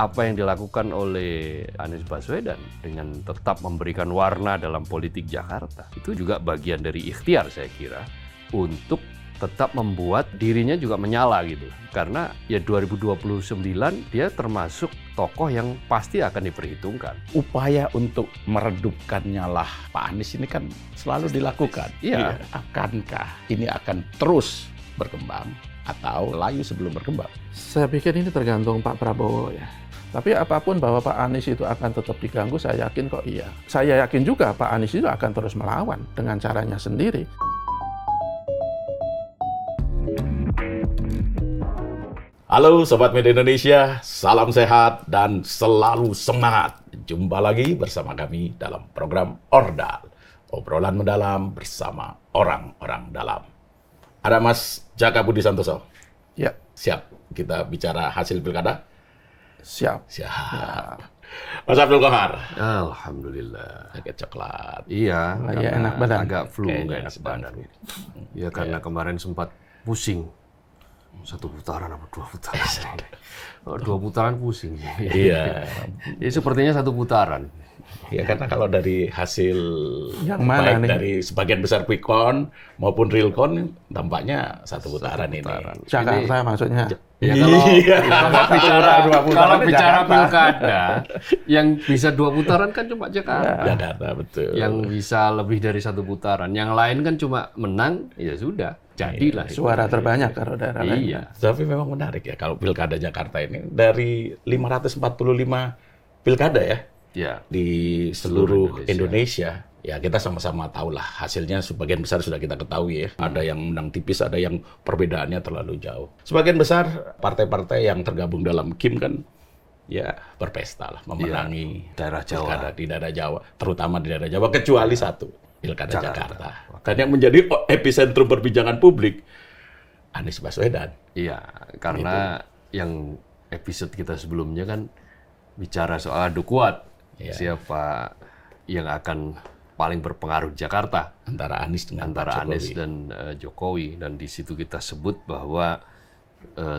apa yang dilakukan oleh Anies Baswedan dengan tetap memberikan warna dalam politik Jakarta itu juga bagian dari ikhtiar saya kira untuk tetap membuat dirinya juga menyala gitu. Karena ya 2029 dia termasuk tokoh yang pasti akan diperhitungkan. Upaya untuk meredupkan nyala Pak Anies ini kan selalu dilakukan. Iya. Akankah ini akan terus berkembang atau layu sebelum berkembang? Saya pikir ini tergantung Pak Prabowo ya. Tapi apapun bahwa Pak Anies itu akan tetap diganggu, saya yakin kok iya. Saya yakin juga Pak Anies itu akan terus melawan dengan caranya sendiri. Halo Sobat Media Indonesia, salam sehat dan selalu semangat. Jumpa lagi bersama kami dalam program Ordal. Obrolan mendalam bersama orang-orang dalam. Ada Mas Jaka Budi Santoso. Ya, Siap kita bicara hasil pilkada? siap. Siap. Mas Abdul Qahar. Alhamdulillah. Agak coklat. Iya, Ya, enak badan. agak flu, Kayaknya nggak enak sedang badan. Ya karena kemarin sempat pusing. Satu putaran apa dua putaran? Oh, dua putaran pusing. Iya. Ya sepertinya satu putaran. Ya karena kalau dari hasil Yang mana baik nih? dari sebagian besar quick count maupun real count tampaknya satu putaran ini. Jakarta maksudnya. Ya kalau, Iya. kalau bicara pilkada, yang bisa dua putaran kan cuma Jakarta. Jakarta betul. Yang bisa lebih dari satu putaran. Yang lain kan cuma menang, ya sudah. Jadilah. Suara terbanyak kalau daerah lain. Iya. Tapi memang menarik ya kalau pilkada Jakarta ini dari 545 pilkada ya Ya. di seluruh Indonesia. Ya kita sama-sama tahu lah hasilnya sebagian besar sudah kita ketahui ya. Ada yang menang tipis, ada yang perbedaannya terlalu jauh. Sebagian besar partai-partai yang tergabung dalam KIM kan ya berpesta lah memenangi daerah Jawa. pilkada di daerah Jawa, terutama di daerah Jawa kecuali satu pilkada Jakarta. Jakarta. Dan yang menjadi epicentrum perbincangan publik Anies Baswedan. Iya, karena yang episode kita sebelumnya kan bicara soal adu kuat. Iya. Siapa yang akan paling berpengaruh di Jakarta Antara Anies dengan antara Pak Jokowi. Anies dan Jokowi, dan di situ kita sebut bahwa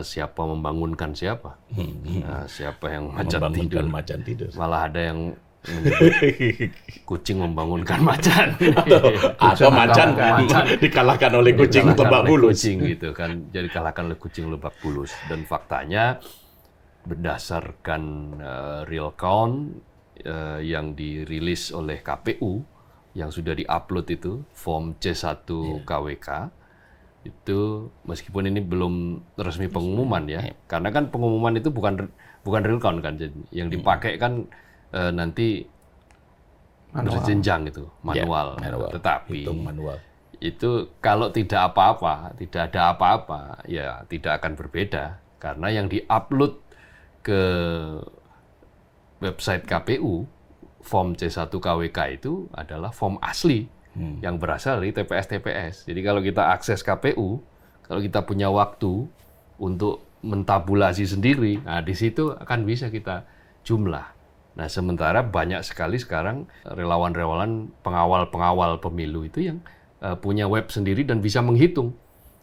siapa membangunkan siapa. Nah, siapa yang macan Membangunkan tidur. macan tidur. Malah ada yang menyebut kucing membangunkan macan. Atau macan dikalahkan oleh kucing Dikalahkan lebak oleh bulus. Kucing gitu kan, jadi kalahkan oleh kucing lebak bulus. Dan faktanya berdasarkan real count yang dirilis oleh KPU yang sudah diupload itu form C1 KWK itu, meskipun ini belum resmi pengumuman ya, karena kan pengumuman itu bukan real count kan, jadi yang dipakai kan nanti berjenjang itu manual. Tetapi Hitung manual. itu kalau tidak apa-apa, tidak ada apa-apa, ya tidak akan berbeda karena yang diupload ke website KPU form C1 KWK itu adalah form asli yang berasal dari TPS-TPS. Jadi kalau kita akses KPU, kalau kita punya waktu untuk mentabulasi sendiri, nah di situ akan bisa kita jumlah. Nah sementara banyak sekali sekarang relawan-relawan pengawal pemilu itu yang punya web sendiri dan bisa menghitung.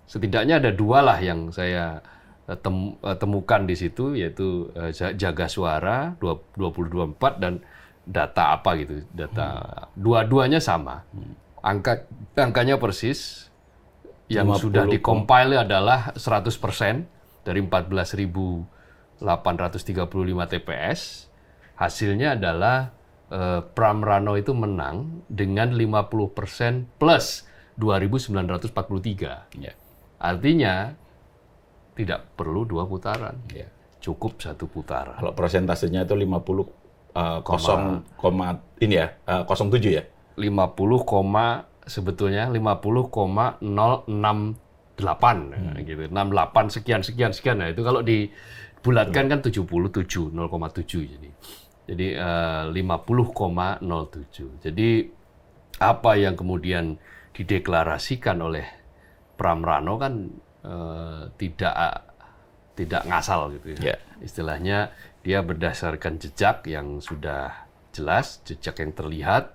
Setidaknya ada dua lah yang saya temukan di situ, yaitu Jaga Suara 2024 dan data apa gitu, data dua-duanya sama. Angkanya persis. Yang sudah dikompil adalah 100% dari 14.835 TPS. Hasilnya adalah Pram Rano itu menang dengan 50% plus 2.943. Ya. Artinya tidak perlu dua putaran, Ya. cukup satu putaran. Kalau persentasenya itu 07 ya. 50, sebetulnya 50,068 gitu. 68 sekian. Nah, itu kalau dibulatkan kan 77, 0,7 jadi 50,07. Jadi apa yang kemudian dideklarasikan oleh Pram Rano kan tidak ngasal gitu ya. Istilahnya dia berdasarkan jejak yang sudah jelas, jejak yang terlihat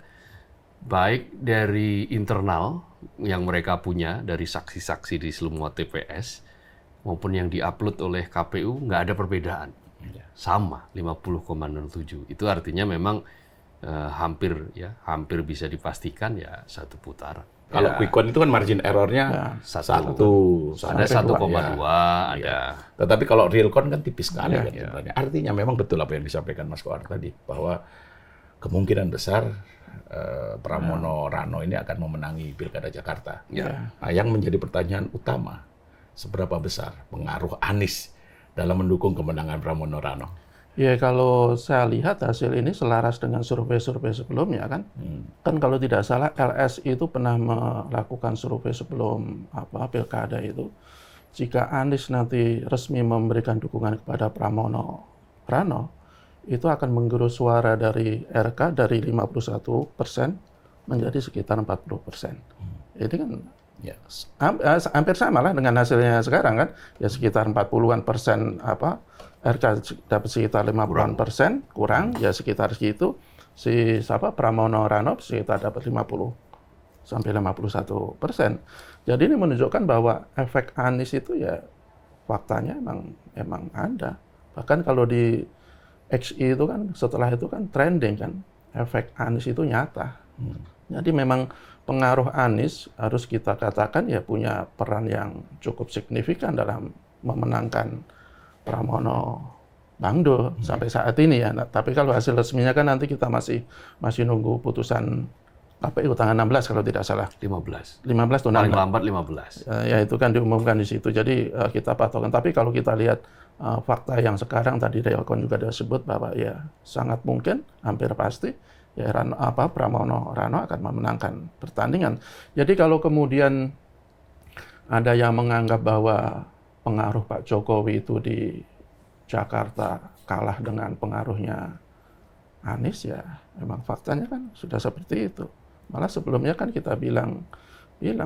baik dari internal yang mereka punya dari saksi-saksi di semua TPS maupun yang diupload oleh KPU, nggak ada perbedaan. sama 50,07. Itu artinya memang hampir bisa dipastikan ya satu putaran. Kalau Ya, quick count itu kan margin errornya satu. Ada 1,2, ya. ada. Tetapi kalau real count kan tipis sekali kan Ya. sebenarnya. Artinya memang betul apa yang disampaikan Mas Koar tadi, bahwa kemungkinan besar Pramono Rano ini akan memenangi Pilkada Jakarta. Ya. Nah, yang menjadi pertanyaan utama, seberapa besar pengaruh Anies dalam mendukung kemenangan Pramono Rano? Ya kalau saya lihat hasil ini selaras dengan survei-survei sebelumnya kan. Kan kalau tidak salah LSI itu pernah melakukan survei sebelum pilkada itu. Jika Anies nanti resmi memberikan dukungan kepada Pramono Rano, itu akan menggerus suara dari RK dari 51% menjadi sekitar 40%. Ini kan Ya. hampir sama lah dengan hasilnya sekarang kan. Ya sekitar 40-an% RK dapat sekitar 50% kurang, ya sekitar segitu. Si Pramono Rano sekitar dapat 50 sampai 51%. Jadi ini menunjukkan bahwa efek Anies itu ya faktanya emang ada. Bahkan kalau di XI itu kan setelah itu kan trending kan, efek Anies itu nyata. Jadi memang pengaruh Anies harus kita katakan ya punya peran yang cukup signifikan dalam memenangkan Pramono Bangdo sampai saat ini ya. Nah, tapi kalau hasil resminya kan nanti kita masih nunggu putusan KPU tanggal 16 kalau tidak salah. 15. 15 tuh Paling lambat 15. ya itu kan diumumkan di situ. Jadi kita patokan. Tapi kalau kita lihat fakta yang sekarang tadi Realcon juga sudah sebut bahwa ya sangat mungkin, hampir pasti ya Pramono Rano akan memenangkan pertandingan. Jadi kalau kemudian ada yang menganggap bahwa pengaruh Pak Jokowi itu di Jakarta kalah dengan pengaruhnya Anies, ya memang faktanya kan sudah seperti itu. Malah sebelumnya kan kita bilang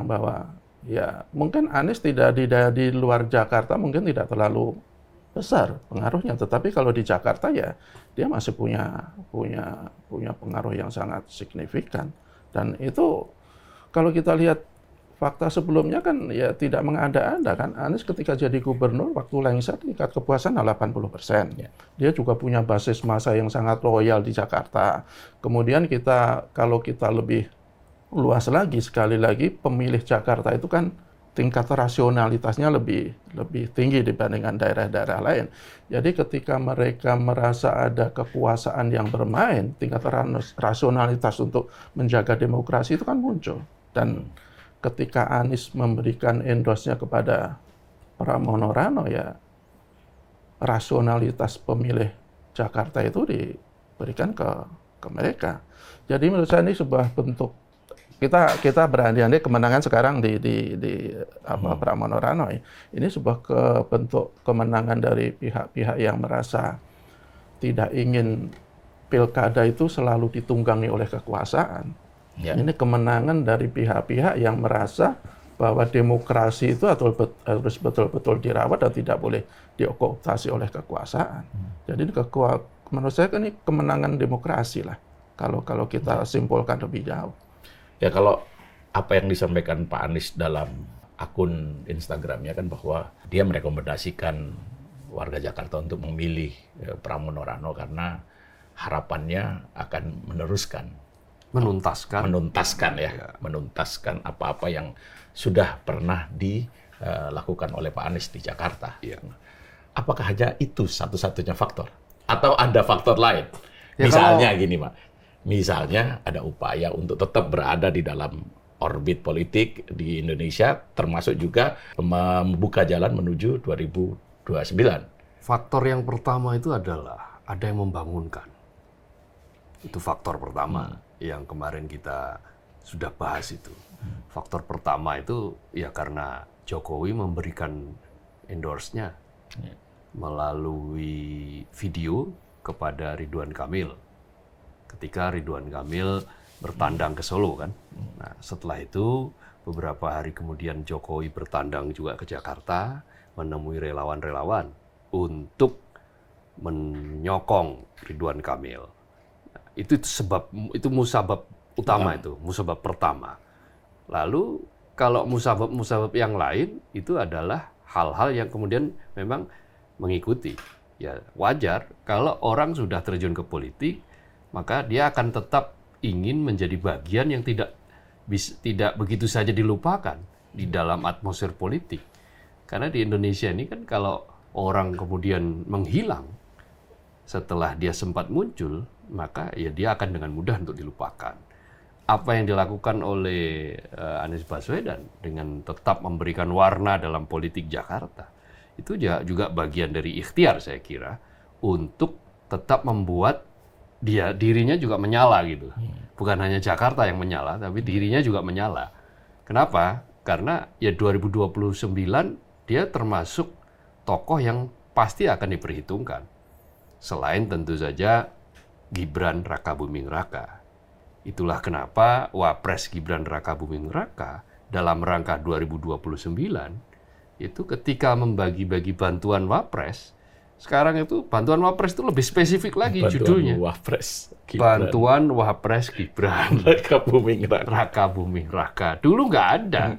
bahwa ya mungkin Anies tidak di luar Jakarta mungkin tidak terlalu besar pengaruhnya, tetapi kalau di Jakarta ya dia masih punya pengaruh yang sangat signifikan. Dan itu kalau kita lihat fakta sebelumnya kan ya tidak mengada-ada kan. Anies ketika jadi gubernur waktu lengser tingkat kepuasan 80%. Ya. Dia juga punya basis massa yang sangat loyal di Jakarta. Kemudian kalau kita lebih luas lagi, sekali lagi pemilih Jakarta itu kan tingkat rasionalitasnya lebih tinggi dibandingkan daerah-daerah lain. Jadi ketika mereka merasa ada kekuasaan yang bermain, tingkat rasionalitas untuk menjaga demokrasi itu kan muncul. Dan ketika Anies memberikan endorse-nya kepada Pramono Rano, ya rasionalitas pemilih Jakarta itu diberikan ke mereka. Jadi menurut saya ini sebuah bentuk kita berandai-andai kemenangan sekarang di Pramono Rano. Ini sebuah bentuk kemenangan dari pihak-pihak yang merasa tidak ingin pilkada itu selalu ditunggangi oleh kekuasaan. Ya. Ini kemenangan dari pihak-pihak yang merasa bahwa demokrasi itu harus betul-betul dirawat dan tidak boleh dikooptasi oleh kekuasaan. Jadi menurut saya ini kemenangan demokrasi lah kalau kita simpulkan lebih jauh. Ya kalau apa yang disampaikan Pak Anies dalam akun Instagramnya kan bahwa dia merekomendasikan warga Jakarta untuk memilih Pramono Rano karena harapannya akan menuntaskan apa-apa yang sudah pernah dilakukan oleh Pak Anies di Jakarta. Ya. Apakah hanya itu satu-satunya faktor? Atau ada faktor lain? Ya, misalnya gini, Pak. Misalnya ada upaya untuk tetap berada di dalam orbit politik di Indonesia, termasuk juga membuka jalan menuju 2029. Faktor yang pertama itu adalah ada yang membangunkan. Itu faktor pertama. Yang kemarin kita sudah bahas itu. Faktor pertama itu ya karena Jokowi memberikan endorse-nya melalui video kepada Ridwan Kamil. Ketika Ridwan Kamil bertandang ke Solo kan. Nah, setelah itu beberapa hari kemudian Jokowi bertandang juga ke Jakarta menemui relawan-relawan untuk menyokong Ridwan Kamil. Itu musabab utama itu, musabab pertama. Lalu kalau musabab yang lain itu adalah hal-hal yang kemudian memang mengikuti. Ya wajar kalau orang sudah terjun ke politik, maka dia akan tetap ingin menjadi bagian yang tidak begitu saja dilupakan di dalam atmosfer politik. Karena di Indonesia ini kan kalau orang kemudian menghilang setelah dia sempat muncul, maka ya dia akan dengan mudah untuk dilupakan. Apa yang dilakukan oleh Anies Baswedan dengan tetap memberikan warna dalam politik Jakarta, itu juga bagian dari ikhtiar saya kira untuk tetap membuat dirinya juga menyala gitu. Bukan hanya Jakarta yang menyala, tapi dirinya juga menyala. Kenapa? Karena ya 2029 dia termasuk tokoh yang pasti akan diperhitungkan. Selain tentu saja Gibran Rakabuming Raka. Itulah kenapa Wapres Gibran Rakabuming Raka dalam rangka 2029 itu ketika membagi-bagi bantuan Wapres, sekarang itu bantuan Wapres itu lebih spesifik lagi judulnya. Bantuan Wapres Gibran Rakabuming Raka. Dulu nggak ada.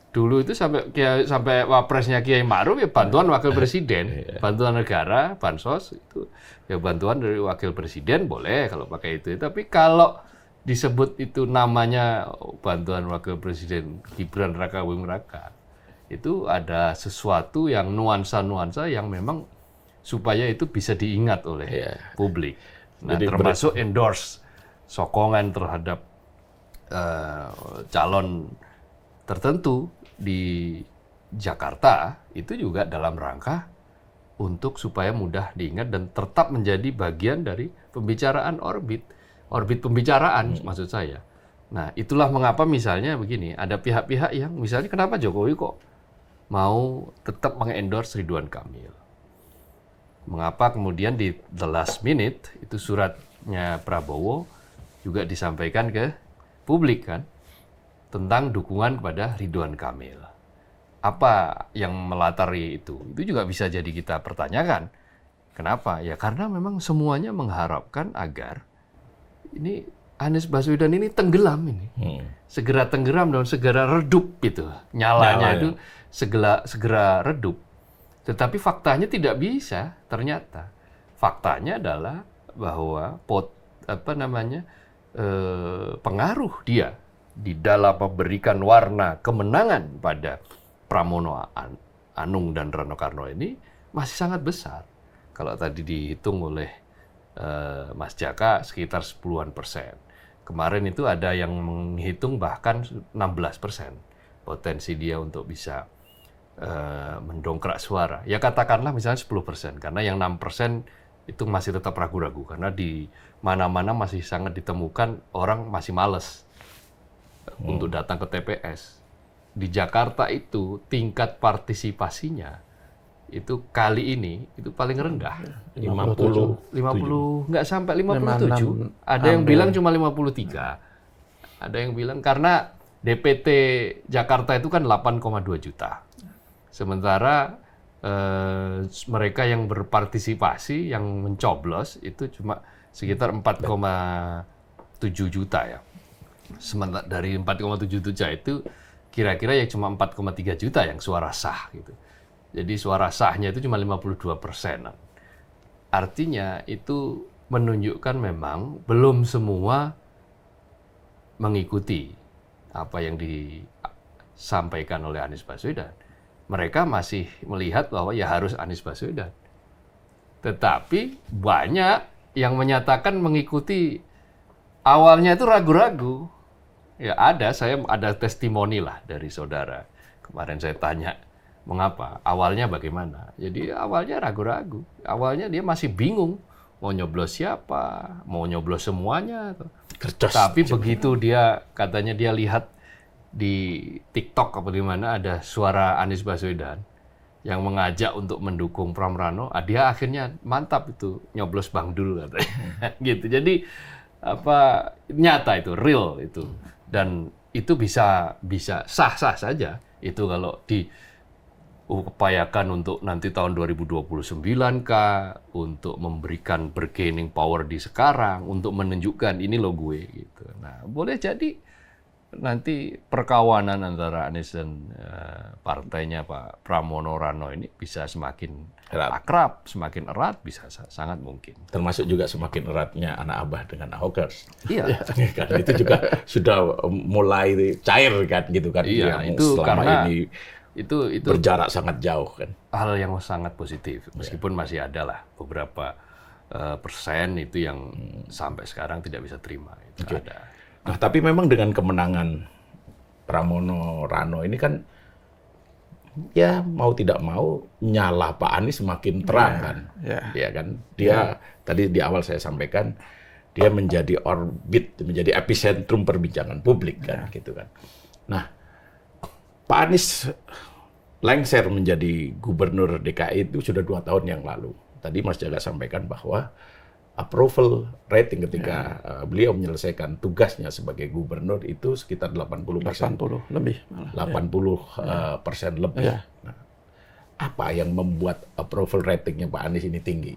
Dulu itu sampai Wapresnya Kiai Ma'ruf ya bantuan wakil presiden, bantuan negara, bansos itu ya bantuan dari wakil presiden boleh kalau pakai itu. Tapi kalau disebut itu namanya bantuan wakil presiden Gibran Rakabuming Raka, itu ada sesuatu yang nuansa-nuansa yang memang supaya itu bisa diingat oleh publik. Nah, jadi termasuk endorse sokongan terhadap calon tertentu di Jakarta itu juga dalam rangka untuk supaya mudah diingat dan tetap menjadi bagian dari pembicaraan orbit pembicaraan maksud saya. Nah, itulah mengapa misalnya begini, ada pihak-pihak yang misalnya kenapa Jokowi kok mau tetap mengendorse Ridwan Kamil. Mengapa kemudian di the last minute itu suratnya Prabowo juga disampaikan ke publik kan tentang dukungan kepada Ridwan Kamil. Apa yang melatari itu? Itu juga bisa jadi kita pertanyakan. Kenapa? Ya karena memang semuanya mengharapkan agar ini Anies Baswedan ini tenggelam ini. Segera tenggelam dan segera redup itu. Nyalanya itu segera redup. Tetapi faktanya tidak bisa ternyata. Faktanya adalah bahwa pengaruh dia di dalam memberikan warna kemenangan pada Pramono Anung dan Rano Karno ini masih sangat besar. Kalau tadi dihitung oleh Mas Jaka sekitar 10-an persen. Kemarin itu ada yang menghitung bahkan 16% potensi dia untuk bisa mendongkrak suara. Ya katakanlah misalnya 10%, karena yang 6% itu masih tetap ragu-ragu. Karena di mana-mana masih sangat ditemukan orang masih males untuk datang ke TPS. Di Jakarta itu tingkat partisipasinya itu kali ini itu paling rendah. 50 nggak sampai 57. Ada yang bilang cuma 53. Ada yang bilang karena DPT Jakarta itu kan 8,2 juta. Sementara mereka yang berpartisipasi yang mencoblos itu cuma sekitar 4,7 juta ya. Sementara dari 4,7 juta itu kira-kira ya cuma 4,3 juta yang suara sah gitu. Jadi suara sahnya itu cuma 52%. Artinya itu menunjukkan memang belum semua mengikuti apa yang disampaikan oleh Anies Baswedan. Mereka masih melihat bahwa ya harus Anies Baswedan. Tetapi banyak yang menyatakan mengikuti awalnya itu ragu-ragu. Ya saya ada testimoni lah dari saudara. Kemarin saya tanya, mengapa? Awalnya bagaimana? Jadi awalnya ragu-ragu. Awalnya dia masih bingung. Mau nyoblos siapa? Mau nyoblos semuanya? Kerjas. Tapi begitu dia, katanya dia lihat di TikTok apa di mana ada suara Anies Baswedan yang mengajak untuk mendukung Pram Rano, dia akhirnya mantap itu nyoblos Bang Dul katanya. Gitu. Jadi nyata itu, real itu. Dan itu bisa sah-sah saja. Itu kalau diupayakan untuk nanti tahun 2029 kah, untuk memberikan bargaining power di sekarang, untuk menunjukkan ini loh gue gitu. Nah, boleh jadi nanti perkawanan antara Anies dan partainya Pak Pramono Rano ini bisa semakin akrab, semakin erat, bisa sangat mungkin. Termasuk juga semakin eratnya anak Abah dengan Ahokers. Iya. Kan itu juga sudah mulai cair kan gitu kan. Iya, yang itu selama karena ini itu berjarak sangat jauh kan. Hal yang sangat positif, meskipun masih ada lah beberapa persen itu yang sampai sekarang tidak bisa terima. Itu ada. Nah, tapi memang dengan kemenangan Pramono Rano ini kan, ya mau tidak mau nyala Pak Anies semakin terang kan. Ya kan. Dia tadi di awal saya sampaikan dia menjadi orbit, menjadi epicentrum perbincangan publik kan, gitu kan. Nah, Pak Anies lengser menjadi gubernur DKI itu sudah 2 tahun yang lalu. Tadi Mas Jaga sampaikan bahwa approval rating ketika beliau menyelesaikan tugasnya sebagai gubernur itu sekitar 80%. 80 lebih malah. 80% lebih. Nah, apa yang membuat approval ratingnya Pak Anies ini tinggi?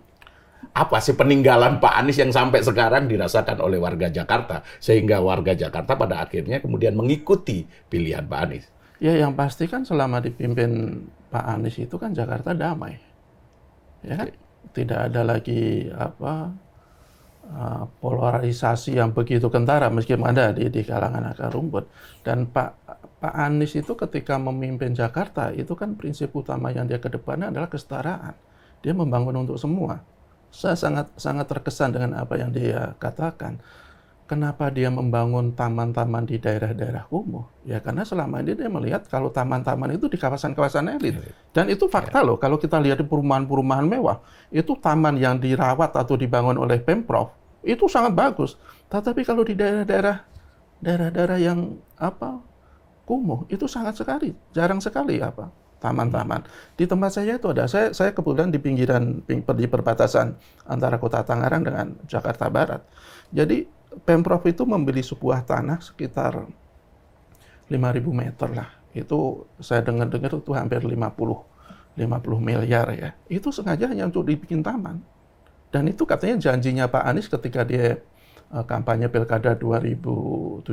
Apa sih peninggalan Pak Anies yang sampai sekarang dirasakan oleh warga Jakarta sehingga warga Jakarta pada akhirnya kemudian mengikuti pilihan Pak Anies? Ya, yang pasti kan selama dipimpin Pak Anies itu kan Jakarta damai. Ya kan? Tidak ada lagi polarisasi yang begitu kentara meskipun ada di kalangan akar rumput. Dan Pak Anies itu ketika memimpin Jakarta itu kan prinsip utama yang dia kedepankan adalah kesetaraan. Dia membangun untuk semua. Saya sangat terkesan dengan apa yang dia katakan. Kenapa dia membangun taman-taman di daerah-daerah kumuh? Ya karena selama ini dia melihat kalau taman-taman itu di kawasan-kawasan elit. Dan itu fakta loh, kalau kita lihat di perumahan-perumahan mewah, itu taman yang dirawat atau dibangun oleh Pemprov, itu sangat bagus. Tetapi kalau di daerah-daerah yang kumuh, itu sangat sekali, jarang sekali taman-taman. Di tempat saya itu ada, saya kebetulan di di perbatasan antara Kota Tangerang dengan Jakarta Barat. Jadi Pemprov itu membeli sebuah tanah sekitar 5.000 meter lah. Itu saya dengar-dengar itu hampir 50 miliar ya. Itu sengaja hanya untuk dibikin taman. Dan itu katanya janjinya Pak Anies ketika dia kampanye Pilkada 2017.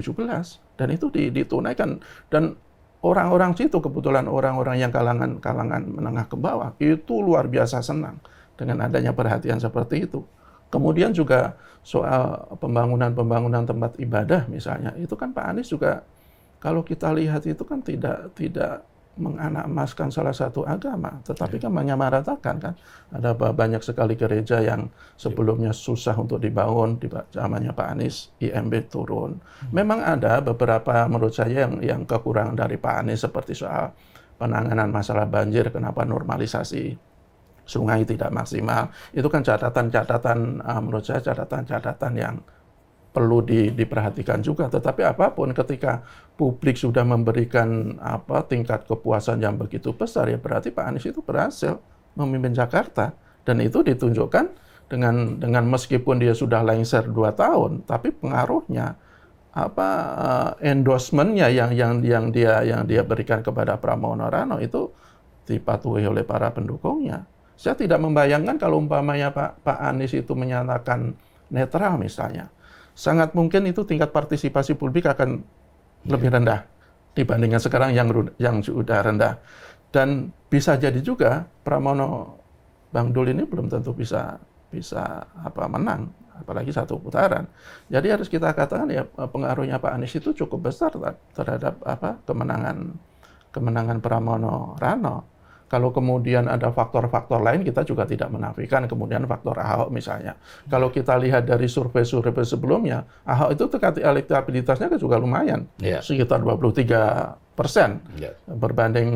Dan itu ditunaikan. Dan orang-orang situ kebetulan orang-orang yang kalangan menengah ke bawah itu luar biasa senang dengan adanya perhatian seperti itu. Kemudian juga soal pembangunan tempat ibadah misalnya, itu kan Pak Anies juga kalau kita lihat itu kan tidak menganak-emaskan salah satu agama, tetapi kan menyamaratakan kan. Ada banyak sekali gereja yang sebelumnya susah untuk dibangun di zamannya Pak Anies, IMB turun. Memang ada beberapa menurut saya yang kekurangan dari Pak Anies seperti soal penanganan masalah banjir, kenapa normalisasi sungai tidak maksimal. Itu kan catatan-catatan menurut saya catatan-catatan yang perlu diperhatikan juga. Tetapi apapun ketika publik sudah memberikan tingkat kepuasan yang begitu besar, ya berarti Pak Anies itu berhasil memimpin Jakarta. Dan itu ditunjukkan dengan meskipun dia sudah lengser 2 tahun, tapi pengaruhnya endorsement-nya yang dia berikan kepada Pramono Rano itu dipatuhi oleh para pendukungnya. Saya tidak membayangkan kalau umpamanya Pak Anies itu menyatakan netral misalnya. Sangat mungkin itu tingkat partisipasi publik akan lebih rendah dibandingkan sekarang yang sudah rendah. Dan bisa jadi juga Pramono Bang Dul ini belum tentu bisa menang, apalagi 1 putaran. Jadi harus kita katakan ya pengaruhnya Pak Anies itu cukup besar terhadap kemenangan Pramono Rano. Kalau kemudian ada faktor-faktor lain, kita juga tidak menafikan kemudian faktor Ahok misalnya. Kalau kita lihat dari survei-survei sebelumnya, Ahok itu tingkat elektabilitasnya juga lumayan, sekitar 23%. Berbanding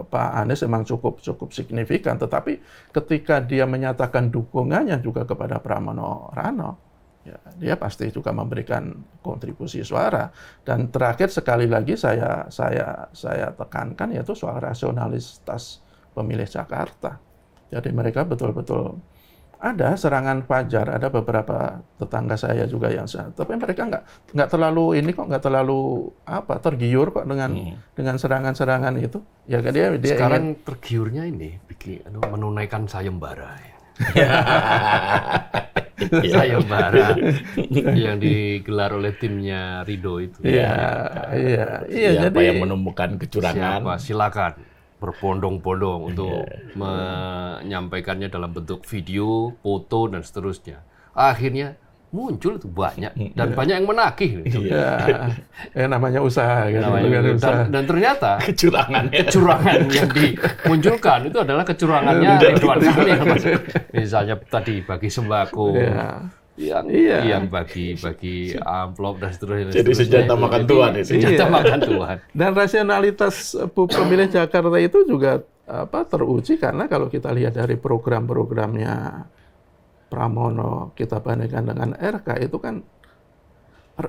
Pak Anies memang cukup signifikan. Tetapi ketika dia menyatakan dukungannya juga kepada Pramono Rano, ya, dia pasti juga memberikan kontribusi suara. Dan terakhir sekali lagi saya tekankan yaitu soal rasionalitas pemilih Jakarta. Jadi mereka betul-betul ada serangan fajar, ada beberapa tetangga saya juga yang tapi mereka nggak terlalu tergiur kok dengan serangan-serangan itu. Ya dia sekarang tergiurnya ini menunaikan sayembara. sayembara yang digelar oleh timnya Ridho itu. Iya. Siapa Jadi yang menemukan kecurangan? Siapa? Silakan berbondong-bondong untuk menyampaikannya dalam bentuk video, foto dan seterusnya. Akhirnya muncul itu banyak dan banyak yang menagih. namanya usaha kan. Dan ternyata Kecurangan yang dimunculkan itu adalah kecurangannya Ridwan Kamil. Misalnya tadi bagi sembako, yang bagi amplop dan seterusnya. Jadi senjata makan Tuhan itu. Senjata makan Tuhan. Dan rasionalitas pemilih Jakarta itu juga teruji karena kalau kita lihat dari program-programnya Pramono kita bandingkan dengan RK itu kan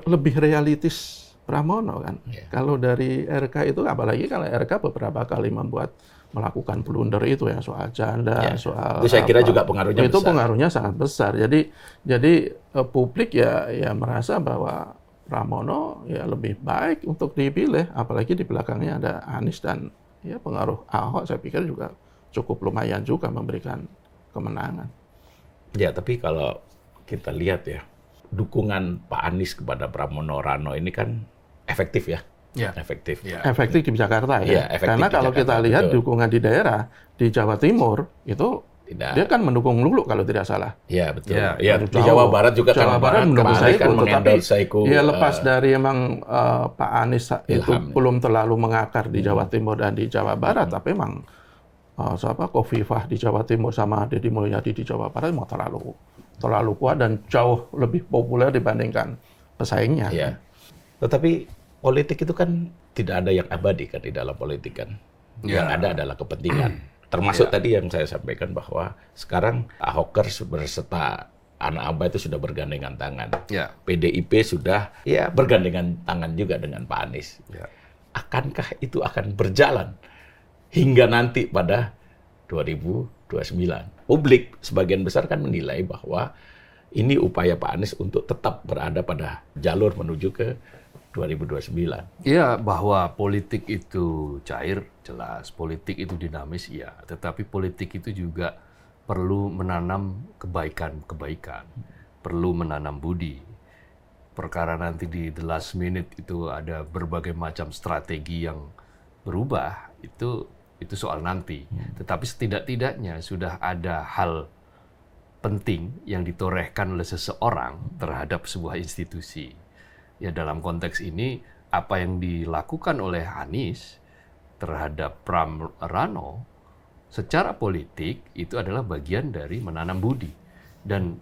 lebih realistis Pramono kan. Kalau dari RK itu apalagi kalau RK beberapa kali melakukan blunder itu ya soal janda, soal itu saya kira juga pengaruhnya itu besar. pengaruhnya sangat besar. Jadi publik ya merasa bahwa Pramono ya lebih baik untuk dipilih, apalagi di belakangnya ada Anies dan ya pengaruh Ahok saya pikir juga cukup lumayan juga memberikan kemenangan. Ya, tapi kalau kita lihat ya, dukungan Pak Anies kepada Pramono Rano ini kan efektif ya. Efektif. Efektif di Jakarta ya. Efektif karena di kalau Jakarta, kita lihat betul. dukungan di daerah, di Jawa Timur, itu Tidak. dia kan mendukung Lulu kalau tidak salah. Iya, betul. Ya, Ya, di Jawa Barat juga Jawa Barat mendukung Pak Anies Saiku, kan tetapi mengendorse Saiku. ya lepas dari emang Pak Anies itu Ilham. belum terlalu mengakar di Jawa Timur dan di Jawa Barat, tapi emang Khofifah di Jawa Timur sama Deddy Mulyadi di Jawa Barat mau terlalu kuat dan jauh lebih populer dibandingkan pesaingnya. Ya. Tetapi politik itu kan tidak ada yang abadi kan di dalam politik kan. Yang ada adalah kepentingan. Termasuk tadi yang saya sampaikan bahwa sekarang Ahokers berserta anak Aba itu sudah bergandengan tangan. PDIP sudah ya bergandengan tangan juga dengan Pak Anies. Akankah itu akan berjalan hingga nanti pada 2029? Publik sebagian besar kan menilai bahwa ini upaya Pak Anies untuk tetap berada pada jalur menuju ke 2029. Iya, bahwa politik itu cair, jelas. Politik itu dinamis, iya. Tetapi politik itu juga perlu menanam kebaikan-kebaikan. Perlu menanam budi. Perkara nanti di the last minute itu ada berbagai macam strategi yang berubah, itu soal nanti. Tetapi setidak-tidaknya sudah ada hal penting yang ditorehkan oleh seseorang terhadap sebuah institusi. Ya, dalam konteks ini apa yang dilakukan oleh Anies terhadap Pram Rano secara politik itu adalah bagian dari menanam budi dan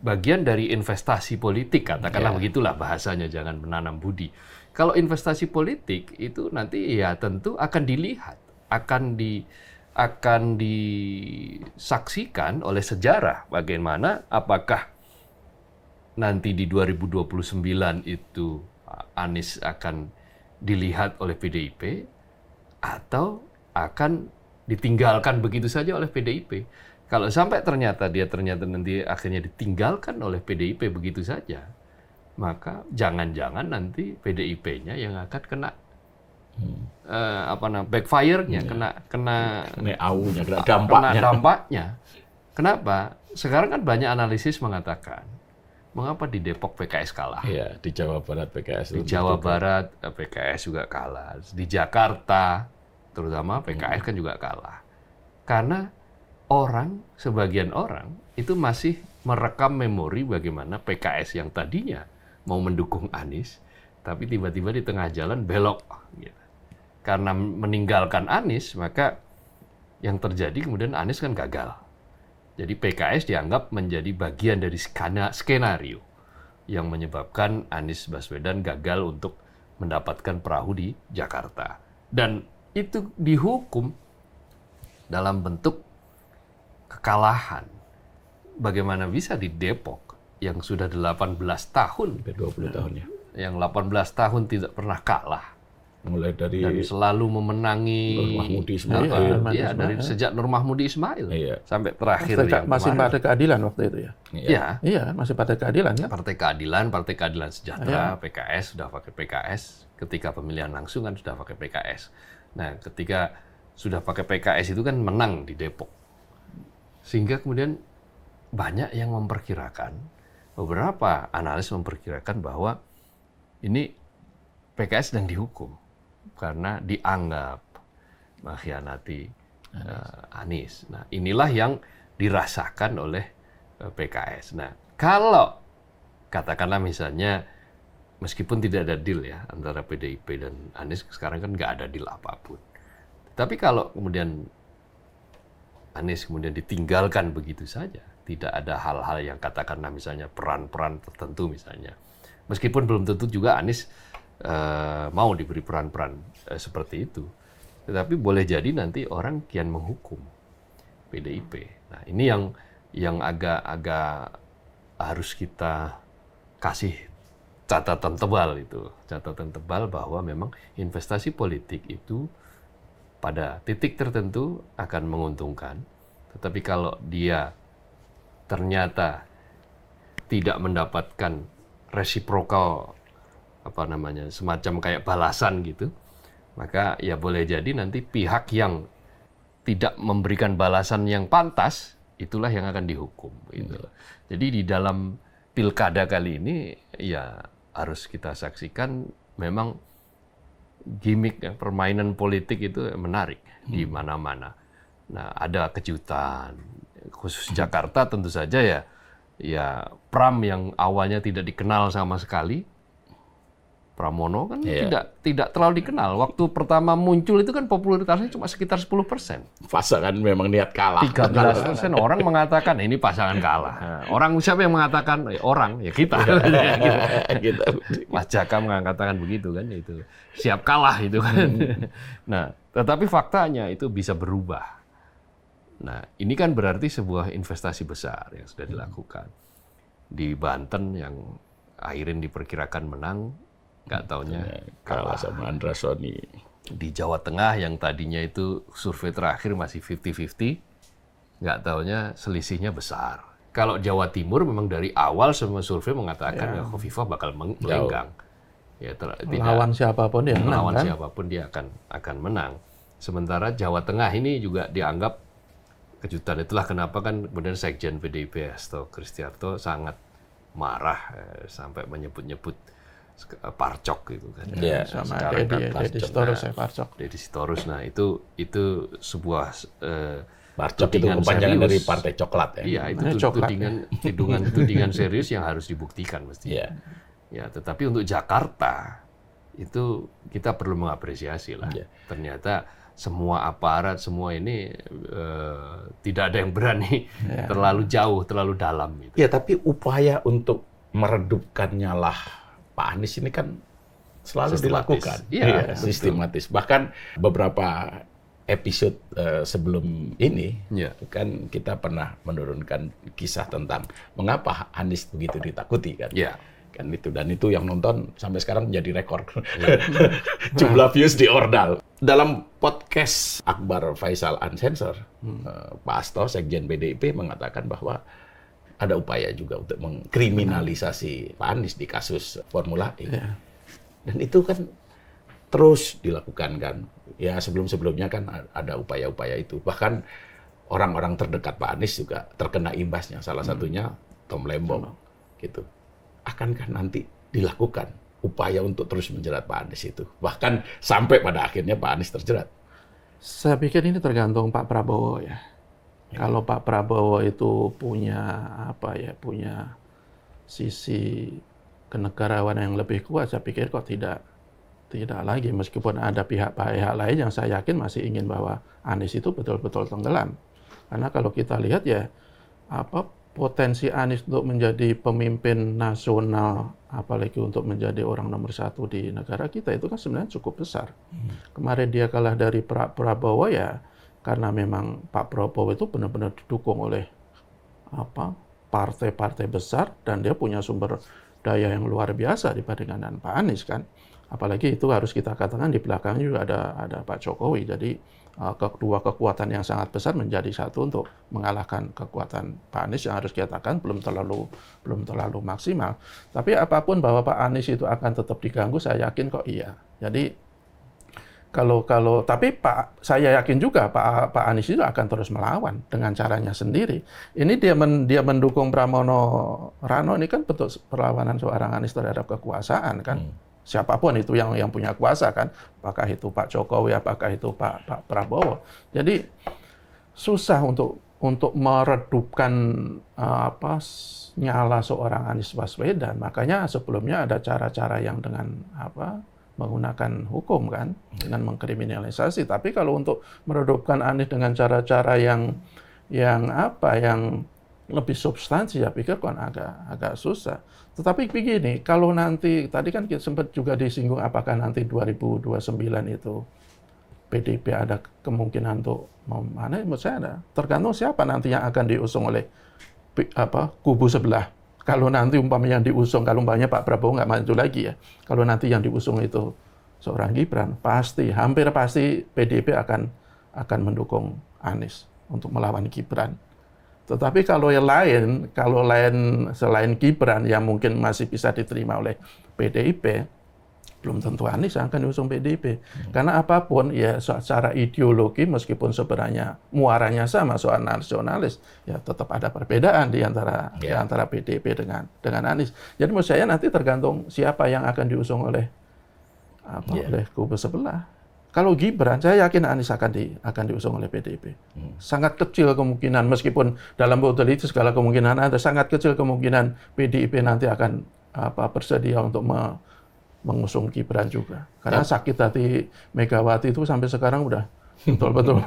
bagian dari investasi politik, katakanlah begitulah bahasanya, jangan menanam budi. Kalau investasi politik itu nanti ya tentu akan dilihat, akan disaksikan oleh sejarah bagaimana apakah nanti di 2029 itu Anies akan dilihat oleh PDIP atau akan ditinggalkan begitu saja oleh PDIP. Kalau sampai ternyata nanti akhirnya ditinggalkan oleh PDIP begitu saja, maka jangan-jangan nanti PDIP-nya yang akan kena backfire-nya, kena aunya, kena dampaknya. Kenapa? Sekarang kan banyak analisis mengatakan mengapa di Depok PKS kalah? Iya, di Jawa Barat PKS. Di Jawa Barat PKS juga kalah. Di Jakarta terutama PKS kan juga kalah. Karena sebagian orang itu masih merekam memori bagaimana PKS yang tadinya mau mendukung Anies, tapi tiba-tiba di tengah jalan belok. Gitu. Karena meninggalkan Anies, maka yang terjadi kemudian Anies kan gagal. Jadi PKS dianggap menjadi bagian dari skenario yang menyebabkan Anies Baswedan gagal untuk mendapatkan perahu di Jakarta. Dan itu dihukum dalam bentuk kekalahan. Bagaimana bisa di Depok yang sudah 18 tahun, 20 tahun ya. Yang 18 tahun tidak pernah kalah. Mulai dari dan selalu memenangi Nur Mahmudi Ismail. Dari sejak Nur Mahmudi Ismail sampai terakhir masih Partai Keadilan waktu itu ya. Iya, masih Partai Keadilan ya. Partai Keadilan Sejahtera, PKS sudah pakai PKS. Ketika pemilihan langsung kan sudah pakai PKS. Nah, ketika sudah pakai PKS itu kan menang di Depok. Sehingga kemudian banyak yang memperkirakan, beberapa analis memperkirakan bahwa ini PKS sedang dihukum karena dianggap mengkhianati Anies. Nah, inilah yang dirasakan oleh PKS. Nah, kalau katakanlah misalnya meskipun tidak ada deal ya antara PDIP dan Anies, sekarang kan nggak ada deal apapun. Tapi kalau kemudian Anies kemudian ditinggalkan begitu saja, tidak ada hal-hal yang katakanlah misalnya peran-peran tertentu misalnya. Meskipun belum tentu juga Anies mau diberi peran-peran seperti itu. Tetapi boleh jadi nanti orang kian menghukum PDIP. Nah, ini yang agak harus kita kasih catatan tebal itu. Catatan tebal bahwa memang investasi politik itu pada titik tertentu akan menguntungkan, tetapi kalau dia ternyata tidak mendapatkan resiprokal semacam kayak balasan gitu, maka ya boleh jadi nanti pihak yang tidak memberikan balasan yang pantas itulah yang akan dihukum gitu. Jadi di dalam pilkada kali ini ya harus kita saksikan memang gimmick ya, permainan politik itu menarik di mana-mana. Nah, ada kejutan. Khusus Jakarta tentu saja ya Pram yang awalnya tidak dikenal sama sekali. Pramono kan tidak terlalu dikenal. Waktu pertama muncul itu kan popularitasnya cuma sekitar 10%. Fase kan memang niat kalah. 13% orang mengatakan ini pasangan kalah. Nah, orang siapa yang mengatakan? Orang, ya kita. Gitu. Mas Jaka mengatakan begitu kan, itu siap kalah itu kan. Nah, tetapi faktanya itu bisa berubah. Nah, ini kan berarti sebuah investasi besar yang sudah dilakukan. Di Banten yang akhirnya diperkirakan menang, nggak taunya kalah sama Andra Soni. Di Jawa Tengah yang tadinya itu survei terakhir masih 50-50, nggak taunya selisihnya besar. Kalau Jawa Timur memang dari awal semua survei mengatakan ya Khofifah bakal melenggang. Ya, lawan siapapun dia menang, lawan kan? siapapun dia akan menang. Sementara Jawa Tengah ini juga dianggap kejutan. Itulah kenapa kan kemudian Sekjen PDIP Hasto Kristianto sangat marah sampai menyebut-nyebut Parcok gitu kan. Ya, sama Deddy Sitorus ya, Parcok. Deddy Sitorus. Nah, itu sebuah Parcok itu kepanjangan dari Partai Coklat ya. Iya, itu tudingan serius yang harus dibuktikan mestinya. Ya, tetapi untuk Jakarta itu kita perlu mengapresiasi lah. Ternyata semua aparat semua ini tidak ada yang berani terlalu jauh, terlalu dalam gitu. Ya, tapi upaya untuk meredupkannya lah Pak Anies ini kan selalu dilakukan. Iya, sistematis. Bahkan beberapa episode sebelum ini kan kita pernah menurunkan kisah tentang mengapa Anies begitu ditakuti kan. Kan itu, dan itu yang nonton sampai sekarang menjadi rekor. Jumlah views di Ordal. Dalam podcast Akbar Faisal Uncensored, Pak Hasto, Sekjen PDIP mengatakan bahwa ada upaya juga untuk mengkriminalisasi Pak Anies di kasus Formula E. Dan itu kan terus dilakukan kan. Ya sebelum-sebelumnya kan ada upaya-upaya itu. Bahkan orang-orang terdekat Pak Anies juga terkena imbasnya. Salah satunya Tom Lembong. Gitu. Akankah nanti dilakukan upaya untuk terus menjerat Pak Anies itu? Bahkan sampai pada akhirnya Pak Anies terjerat. Saya pikir ini tergantung Pak Prabowo ya. Kalau Pak Prabowo itu punya sisi kenegarawanan yang lebih kuat, saya pikir kok tidak lagi, meskipun ada pihak-pihak lain yang saya yakin masih ingin bahwa Anies itu betul-betul tenggelam. Karena kalau kita lihat ya potensi Anies untuk menjadi pemimpin nasional, apalagi untuk menjadi orang nomor 1 di negara kita itu kan sebenarnya cukup besar. Kemarin dia kalah dari Prabowo ya karena memang Pak Prabowo itu benar-benar didukung oleh partai-partai besar dan dia punya sumber daya yang luar biasa dibandingkan dengan Pak Anies kan. Apalagi itu harus kita katakan di belakangnya juga ada Pak Jokowi. Jadi kedua kekuatan yang sangat besar menjadi satu untuk mengalahkan kekuatan Pak Anies yang harus kita katakan belum terlalu maksimal. Tapi apapun bahwa Pak Anies itu akan tetap diganggu, saya yakin kok iya. Jadi Tapi saya yakin juga Pak Anies itu akan terus melawan dengan caranya sendiri. Ini dia mendukung Pramono Rano ini kan bentuk perlawanan seorang Anies terhadap kekuasaan kan. Siapapun itu yang punya kuasa kan, apakah itu Pak Jokowi, apakah itu Pak Prabowo. Jadi susah untuk meredupkan nyala seorang Anies Baswedan. Makanya sebelumnya ada cara-cara yang dengan menggunakan hukum kan, dengan mengkriminalisasi. Tapi kalau untuk meredupkan Anies dengan cara-cara yang lebih substansi, ya pikir kan agak susah. Tetapi begini, kalau nanti, tadi kan sempat juga disinggung apakah nanti 2029 itu PDIP ada kemungkinan untuk mana, menurut saya ada. Tergantung siapa nanti yang akan diusung oleh kubu sebelah. Kalau nanti umpamanya yang diusung, kalau umpamanya Pak Prabowo nggak maju lagi ya, kalau nanti yang diusung itu seorang Gibran, hampir pasti PDIP akan mendukung Anies untuk melawan Gibran. Tetapi kalau lain selain Gibran yang mungkin masih bisa diterima oleh PDIP, belum tentu Anies yang akan diusung PDIP. Karena apapun ya secara ideologi meskipun sebenarnya muaranya sama soal nasionalis, ya tetap ada perbedaan di antara PDIP dengan Anies. Jadi menurut saya nanti tergantung siapa yang akan diusung oleh kubu sebelah. Kalau Gibran, saya yakin Anies akan diusung oleh PDIP. Sangat kecil kemungkinan, meskipun dalam politik segala kemungkinan ada, sangat kecil kemungkinan PDIP nanti akan bersedia untuk mengusung Gibran juga. Karena sakit hati Megawati itu sampai sekarang udah betul-betul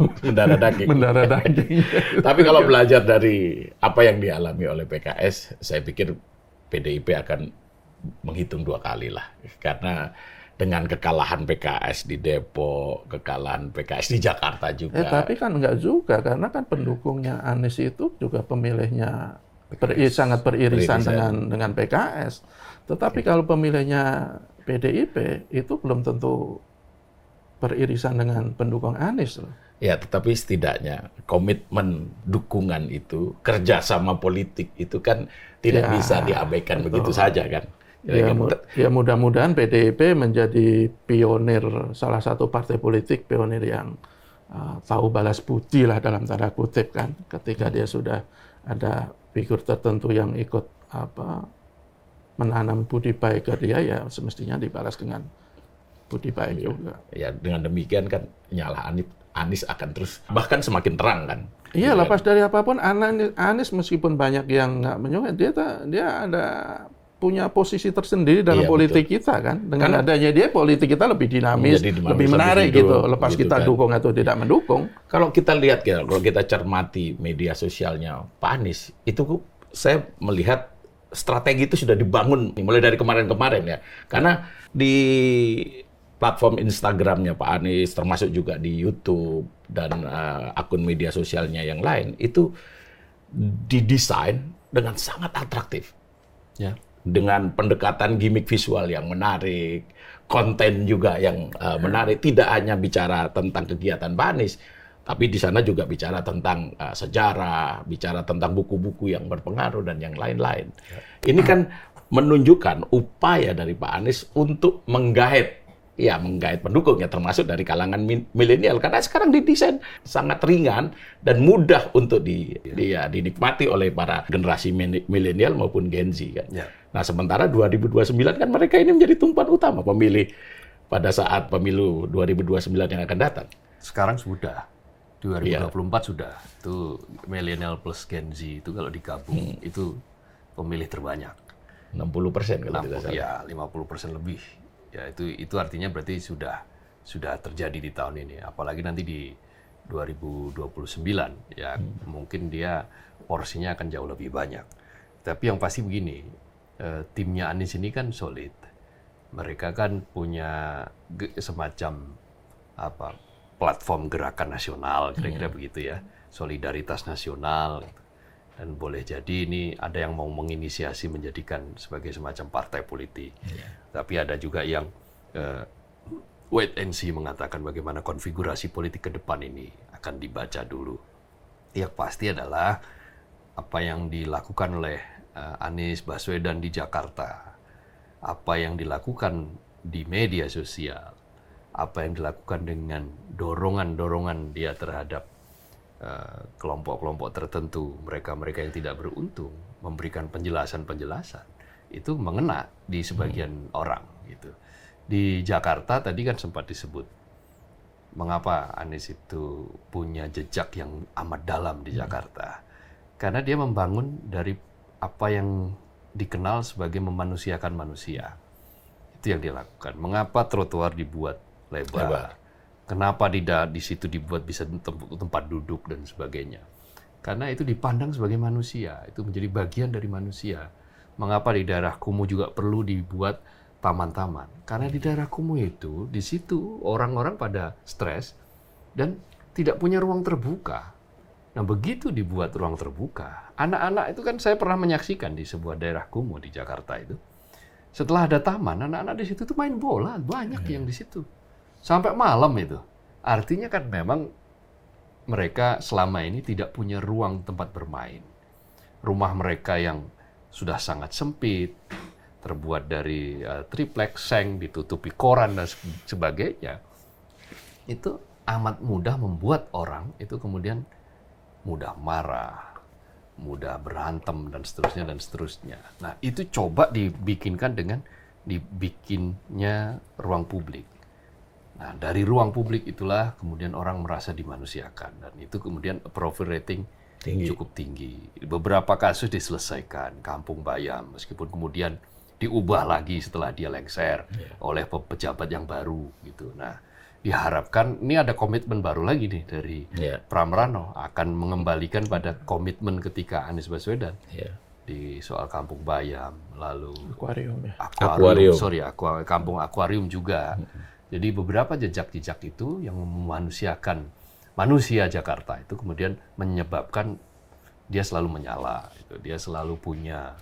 mendarah daging. Tapi kalau belajar dari apa yang dialami oleh PKS, saya pikir PDIP akan menghitung 2 kali lah. Karena dengan kekalahan PKS di Depok, kekalahan PKS di Jakarta juga. Tapi kan enggak juga, karena kan pendukungnya Anies itu juga pemilihnya sangat beririsan dengan PKS. Tetapi kalau pemilihnya PDIP itu belum tentu beririsan dengan pendukung Anies loh. Ya, tetapi setidaknya komitmen dukungan itu, kerjasama politik itu kan tidak bisa diabaikan begitu saja kan. Ya mudah-mudahan PDIP menjadi pionir, salah satu partai politik pionir yang tahu balas budi lah dalam tanda kutip kan, ketika dia sudah ada figur tertentu yang ikut menanam budi baik ke dia, ya semestinya dibalas dengan budi baik juga. Ya dengan demikian kan nyala Anies akan terus bahkan semakin terang kan. Iya, lepas dari apapun Anies meskipun banyak yang nggak menyukai, dia ada punya posisi tersendiri dalam politik kita kan. Dengan adanya dia, politik kita lebih dinamis, lebih menarik gitu. Lepas kita dukung atau tidak mendukung. Kalau kita lihat, kalau kita cermati media sosialnya Pak Anies, itu saya melihat strategi itu sudah dibangun mulai dari kemarin-kemarin ya. Karena di platform Instagramnya Pak Anies, termasuk juga di YouTube dan akun media sosialnya yang lain, itu didesain dengan sangat atraktif. Ya. Dengan pendekatan gimmick visual yang menarik, konten juga yang menarik, tidak hanya bicara tentang kegiatan Pak Anies, tapi di sana juga bicara tentang sejarah, bicara tentang buku-buku yang berpengaruh dan yang lain-lain. Ini kan menunjukkan upaya dari Pak Anies untuk menggait pendukungnya, termasuk dari kalangan milenial. Karena sekarang didesain sangat ringan dan mudah untuk dinikmati oleh para generasi milenial maupun Gen Z kan. Ya. Nah, sementara 2029 kan mereka ini menjadi tumpuan utama pemilih pada saat pemilu 2029 yang akan datang. Sekarang sudah 2024 sudah. Itu milenial plus Gen Z itu kalau digabung itu pemilih terbanyak. 60% kalau tidak salah. Ya, 50% lebih. Ya, itu artinya berarti sudah terjadi di tahun ini. Apalagi nanti di 2029 ya mungkin dia porsinya akan jauh lebih banyak. Tapi yang pasti begini, timnya Anies ini kan solid. Mereka kan punya semacam platform gerakan nasional, kira-kira begitu ya, solidaritas nasional. Dan boleh jadi ini ada yang mau menginisiasi menjadikan sebagai semacam partai politik. Tapi ada juga yang wait and see, mengatakan bagaimana konfigurasi politik ke depan ini akan dibaca dulu. Yang pasti adalah apa yang dilakukan oleh Anies Baswedan di Jakarta, apa yang dilakukan di media sosial, apa yang dilakukan dengan dorongan-dorongan dia terhadap kelompok-kelompok tertentu, mereka-mereka yang tidak beruntung, memberikan penjelasan-penjelasan, itu mengena di sebagian orang gitu. Di Jakarta tadi kan sempat disebut, mengapa Anies itu punya jejak yang amat dalam di Jakarta? Karena dia membangun dari apa yang dikenal sebagai memanusiakan manusia. Itu yang dia lakukan. Mengapa trotoar dibuat lebar? Kenapa di situ dibuat bisa tempat duduk dan sebagainya? Karena itu dipandang sebagai manusia, itu menjadi bagian dari manusia. Mengapa di daerah kumuh juga perlu dibuat taman-taman? Karena di daerah kumuh itu, di situ orang-orang pada stres dan tidak punya ruang terbuka. Nah, begitu dibuat ruang terbuka, anak-anak itu kan saya pernah menyaksikan di sebuah daerah kumuh di Jakarta itu. Setelah ada taman, anak-anak di situ tuh main bola, banyak yang di situ. Sampai malam itu. Artinya kan memang mereka selama ini tidak punya ruang tempat bermain. Rumah mereka yang sudah sangat sempit, terbuat dari triplek, seng, ditutupi koran dan sebagainya. Itu amat mudah membuat orang itu kemudian mudah marah, mudah berantem dan seterusnya dan seterusnya. Nah, itu coba dibikinkan dengan dibikinnya ruang publik. Nah, dari ruang publik itulah kemudian orang merasa dimanusiakan dan itu kemudian approval rating cukup tinggi. Beberapa kasus diselesaikan, Kampung Bayam, meskipun kemudian diubah lagi setelah dia lengser oleh pejabat yang baru gitu. Nah, diharapkan ini ada komitmen baru lagi nih dari Pram Rano akan mengembalikan pada komitmen ketika Anies Baswedan di soal Kampung Bayam, lalu Kampung Akuarium juga. Jadi beberapa jejak-jejak itu yang memanusiakan manusia Jakarta itu kemudian menyebabkan dia selalu menyala, gitu. Dia selalu punya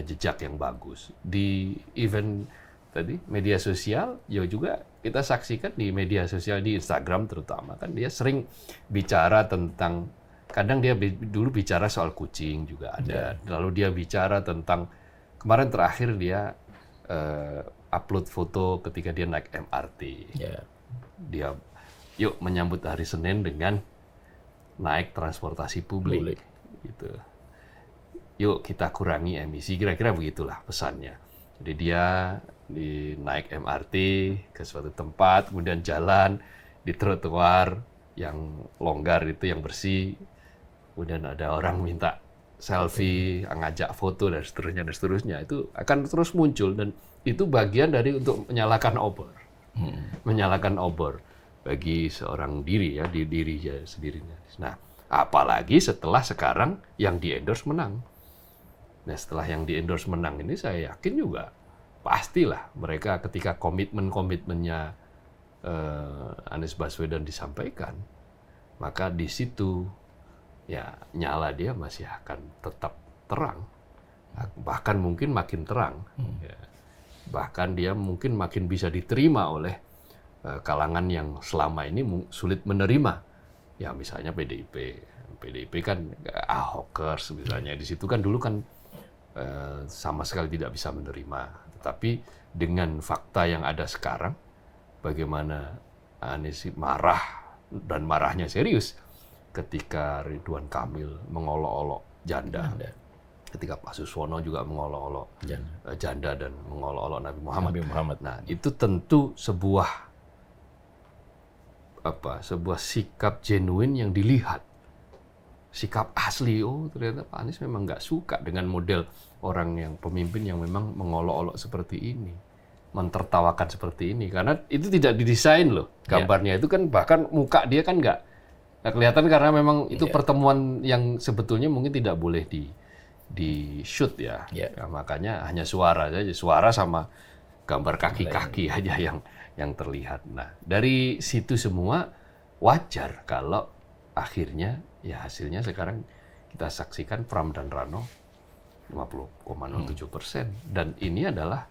jejak yang bagus di event tadi media sosial. Ya juga kita saksikan di media sosial di Instagram terutama kan dia sering bicara tentang, kadang dia dulu bicara soal kucing juga ada, lalu dia bicara tentang kemarin terakhir dia upload foto ketika dia naik MRT. Dia yuk menyambut hari Senin dengan naik transportasi publik. Gitu. Yuk kita kurangi emisi, kira-kira begitulah pesannya. Jadi dia naik MRT ke suatu tempat, kemudian jalan di trotoar yang longgar itu, yang bersih. Kemudian ada orang minta selfie, ngajak foto dan seterusnya. Itu akan terus muncul dan itu bagian dari untuk menyalakan obor. Menyalakan obor bagi seorang diri ya, di dirinya sendirinya. Nah, apalagi setelah sekarang yang di-endorse menang. Nah, setelah yang di-endorse menang ini saya yakin juga pastilah mereka ketika komitmennya Anies Baswedan disampaikan, maka di situ ya nyala dia masih akan tetap terang, bahkan mungkin makin terang. Ya. Bahkan dia mungkin makin bisa diterima oleh kalangan yang selama ini sulit menerima. Ya misalnya PDIP kan Ahokers misalnya, di situ kan dulu kan sama sekali tidak bisa menerima. Tetapi dengan fakta yang ada sekarang, bagaimana Anies marah dan marahnya serius ketika Ridwan Kamil mengolok-olok janda. Ketika Pak Suswono juga mengolok-olok janda dan mengolok-olok Nabi Muhammad. Nah, itu tentu sebuah sikap genuine yang dilihat. Sikap asli, oh ternyata Pak Anies memang nggak suka dengan model orang yang pemimpin yang memang mengolok-olok seperti ini, mentertawakan seperti ini, karena itu tidak didesain loh gambarnya. Itu kan bahkan muka dia kan nggak kelihatan karena memang itu pertemuan yang sebetulnya mungkin tidak boleh di shoot ya. Makanya hanya suara saja, suara sama gambar kaki-kaki aja yang terlihat. Nah, dari situ semua wajar kalau akhirnya ya hasilnya sekarang kita saksikan Pram dan Rano 50,07%. Dan ini adalah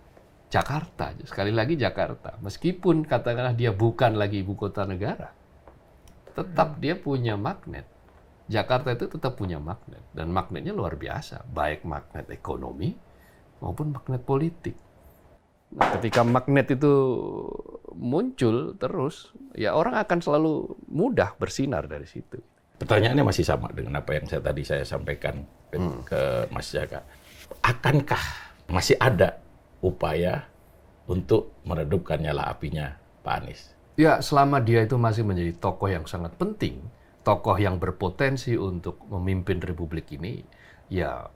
Jakarta, sekali lagi Jakarta. Meskipun katakanlah dia bukan lagi ibu kota negara, tetap dia punya magnet. Jakarta itu tetap punya magnet, dan magnetnya luar biasa, baik magnet ekonomi maupun magnet politik. Nah, ketika magnet itu muncul terus, ya orang akan selalu mudah bersinar dari situ. Pertanyaannya masih sama dengan apa yang tadi saya sampaikan ke Mas Jaka. Akankah masih ada upaya untuk meredupkan nyala apinya Pak Anies? Ya, selama dia itu masih menjadi tokoh yang sangat penting, tokoh yang berpotensi untuk memimpin Republik ini, ya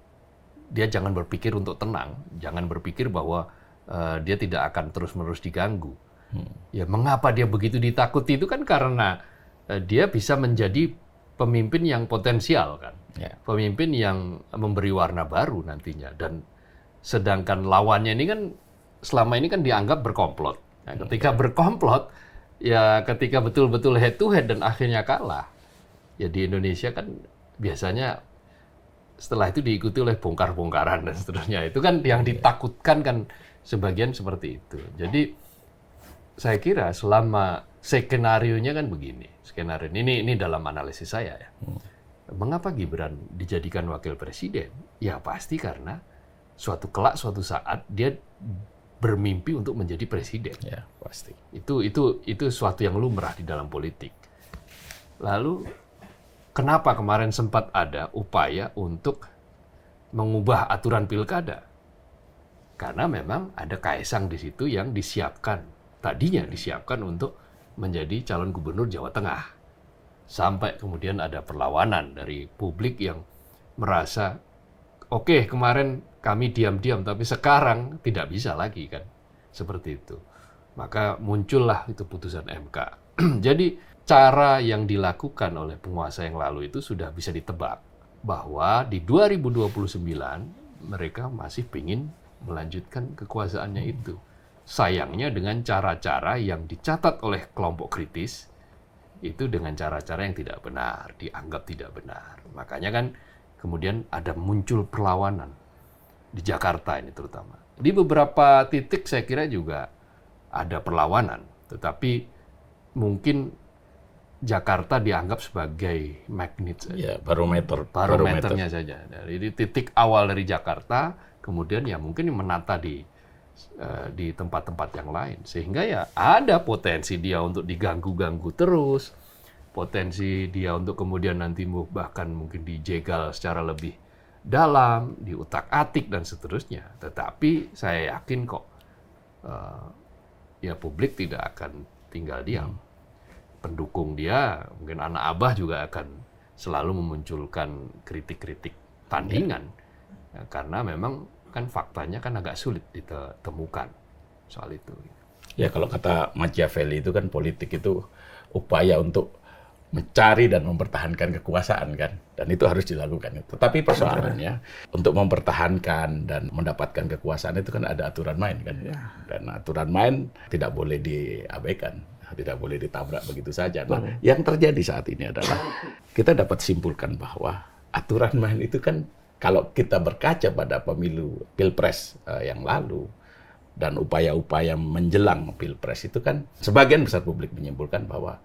dia jangan berpikir untuk tenang, jangan berpikir bahwa dia tidak akan terus-menerus diganggu. Ya, mengapa dia begitu ditakuti itu kan karena dia bisa menjadi pemimpin yang potensial kan, pemimpin yang memberi warna baru nantinya. Dan sedangkan lawannya ini kan selama ini kan dianggap berkomplot. Nah, ketika berkomplot, ya ketika betul-betul head to head dan akhirnya kalah, ya di Indonesia kan biasanya setelah itu diikuti oleh bongkar-bongkaran dan seterusnya. Itu kan yang ditakutkan kan sebagian seperti itu. Jadi saya kira selama skenario-nya kan begini. Skenario ini dalam analisis saya ya. Mengapa Gibran dijadikan wakil presiden? Ya pasti karena suatu saat dia bermimpi untuk menjadi presiden. Ya, pasti. Itu suatu yang lumrah di dalam politik. Lalu kenapa kemarin sempat ada upaya untuk mengubah aturan pilkada? Karena memang ada Kaisang di situ yang tadinya disiapkan untuk menjadi calon gubernur Jawa Tengah. Sampai kemudian ada perlawanan dari publik yang merasa, oke, kemarin kami diam-diam, tapi sekarang tidak bisa lagi kan. Seperti itu. Maka muncullah itu putusan MK. Jadi cara yang dilakukan oleh penguasa yang lalu itu sudah bisa ditebak. Bahwa di 2029 mereka masih ingin melanjutkan kekuasaannya itu. Sayangnya dengan cara-cara yang dicatat oleh kelompok kritis, itu dengan cara-cara yang tidak benar, dianggap tidak benar. Makanya kan kemudian ada muncul perlawanan di Jakarta ini terutama. Di beberapa titik saya kira juga ada perlawanan, tetapi mungkin Jakarta dianggap sebagai magnet saja. Ya, barometernya saja. Dari titik awal dari Jakarta, kemudian ya mungkin menata di tempat-tempat yang lain. Sehingga ya ada potensi dia untuk diganggu-ganggu terus, potensi dia untuk kemudian nanti bahkan mungkin dijegal secara lebih dalam, diutak-atik dan seterusnya. Tetapi saya yakin kok ya publik tidak akan tinggal diam. Pendukung dia, mungkin anak abah juga akan selalu memunculkan kritik-kritik tandingan. Ya, karena memang kan faktanya kan agak sulit ditemukan soal itu. Ya kalau kata Machiavelli itu kan politik itu upaya untuk mencari dan mempertahankan kekuasaan kan, dan itu harus dilakukan. Tetapi persoalannya untuk mempertahankan dan mendapatkan kekuasaan itu kan ada aturan main kan, dan aturan main tidak boleh diabaikan, tidak boleh ditabrak begitu saja. Nah, yang terjadi saat ini adalah kita dapat simpulkan bahwa aturan main itu kan kalau kita berkaca pada pemilu Pilpres yang lalu dan upaya-upaya menjelang Pilpres itu kan sebagian besar publik menyimpulkan bahwa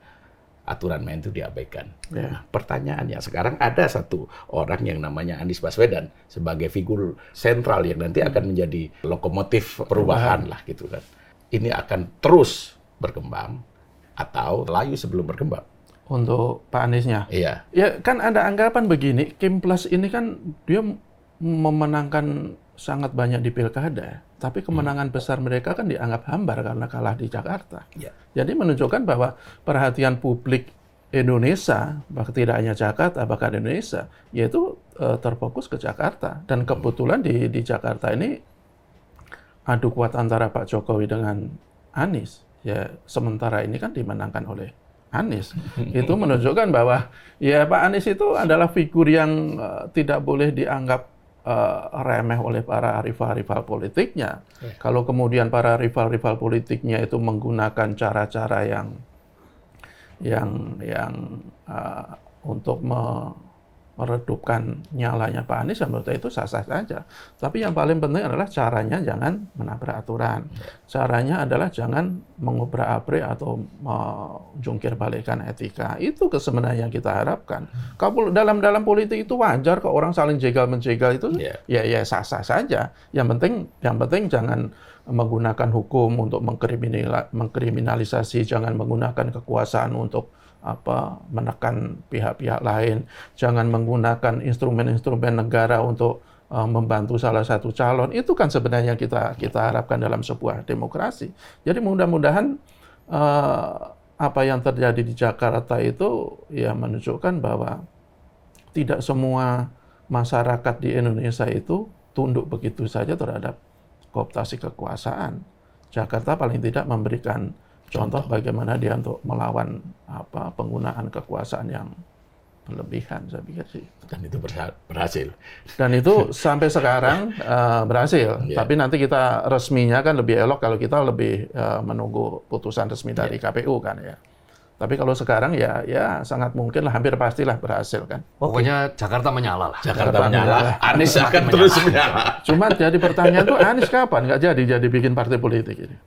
aturan main itu diabaikan. Nah, pertanyaannya sekarang ada satu orang yang namanya Anies Baswedan sebagai figur sentral yang nanti akan menjadi lokomotif perubahan lah gitu kan. Ini akan terus berkembang atau layu sebelum berkembang. Untuk Pak Aniesnya? Iya. Ya kan ada anggapan begini, Kim Plus ini kan dia memenangkan sangat banyak di pilkada, tapi kemenangan besar mereka kan dianggap hambar karena kalah di Jakarta. Ya. Jadi menunjukkan bahwa perhatian publik Indonesia, bahkan tidak hanya Jakarta, bahkan Indonesia, yaitu terfokus ke Jakarta. Dan kebetulan di Jakarta ini adu kuat antara Pak Jokowi dengan Anies. Ya sementara ini kan dimenangkan oleh Anies. Itu menunjukkan bahwa ya Pak Anies itu adalah figur yang tidak boleh dianggap remeh oleh para rival-rival politiknya. Kalau kemudian para rival-rival politiknya itu menggunakan cara-cara yang untuk meredupkan nyalanya Pak Anies, menurut saya itu sah-sah saja. Tapi yang paling penting adalah caranya jangan menabrak aturan. Caranya adalah jangan mengobrak-abrik atau menjungkir balikan etika. Itu sebenarnya yang kita harapkan. Kalau dalam politik itu wajar kok orang saling jegal-menjegal itu, ya sah-sah saja. Yang penting jangan menggunakan hukum untuk mengkriminalisasi, jangan menggunakan kekuasaan untuk menekan pihak-pihak lain, jangan menggunakan instrumen-instrumen negara untuk membantu salah satu calon. Itu kan sebenarnya kita harapkan dalam sebuah demokrasi. Jadi mudah-mudahan apa yang terjadi di Jakarta itu ya menunjukkan bahwa tidak semua masyarakat di Indonesia itu tunduk begitu saja terhadap kooptasi kekuasaan. Jakarta paling tidak memberikan contoh bagaimana dia untuk melawan penggunaan kekuasaan yang berlebihan, saya pikir sih. Dan itu berhasil. Dan itu sampai sekarang berhasil. Tapi nanti kita resminya kan lebih elok kalau kita lebih menunggu putusan resmi dari KPU kan ya. Tapi kalau sekarang ya sangat mungkin lah, hampir pastilah berhasil kan. Pokoknya Jakarta menyala lah. Jakarta menyala, Anies akan terus menyala. Cuma jadi pertanyaan tuh Anies kapan nggak jadi bikin partai politik ini?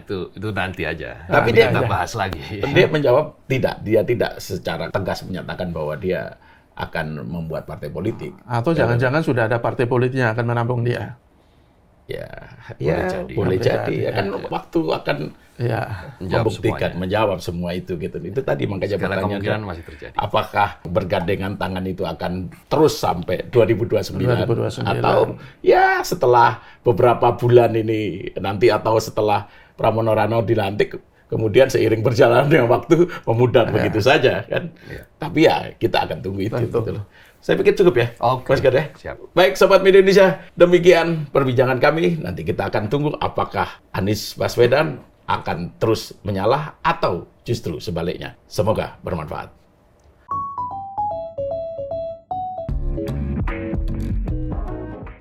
Itu nanti aja. Tapi kita bahas lagi. Dia menjawab dia tidak secara tegas menyatakan bahwa dia akan membuat partai politik. Atau jangan-jangan sudah ada partai politik yang akan menampung dia. Boleh jadi. Kan waktu akan membuktikan, menjawab semua itu gitu. Itu tadi makanya pertanyaan masih terjadi. Apakah bergandengan tangan itu akan terus sampai 2029 atau ya setelah beberapa bulan ini nanti, atau setelah Pramono Rano dilantik kemudian seiring berjalannya waktu memudar begitu saja kan. Tapi ya kita akan tunggu itu gitu loh. Saya pikir cukup ya, Mas Gad ya. Siap. Baik, Sobat Media Indonesia, demikian perbincangan kami. Nanti kita akan tunggu apakah Anies Baswedan akan terus menyala atau justru sebaliknya. Semoga bermanfaat.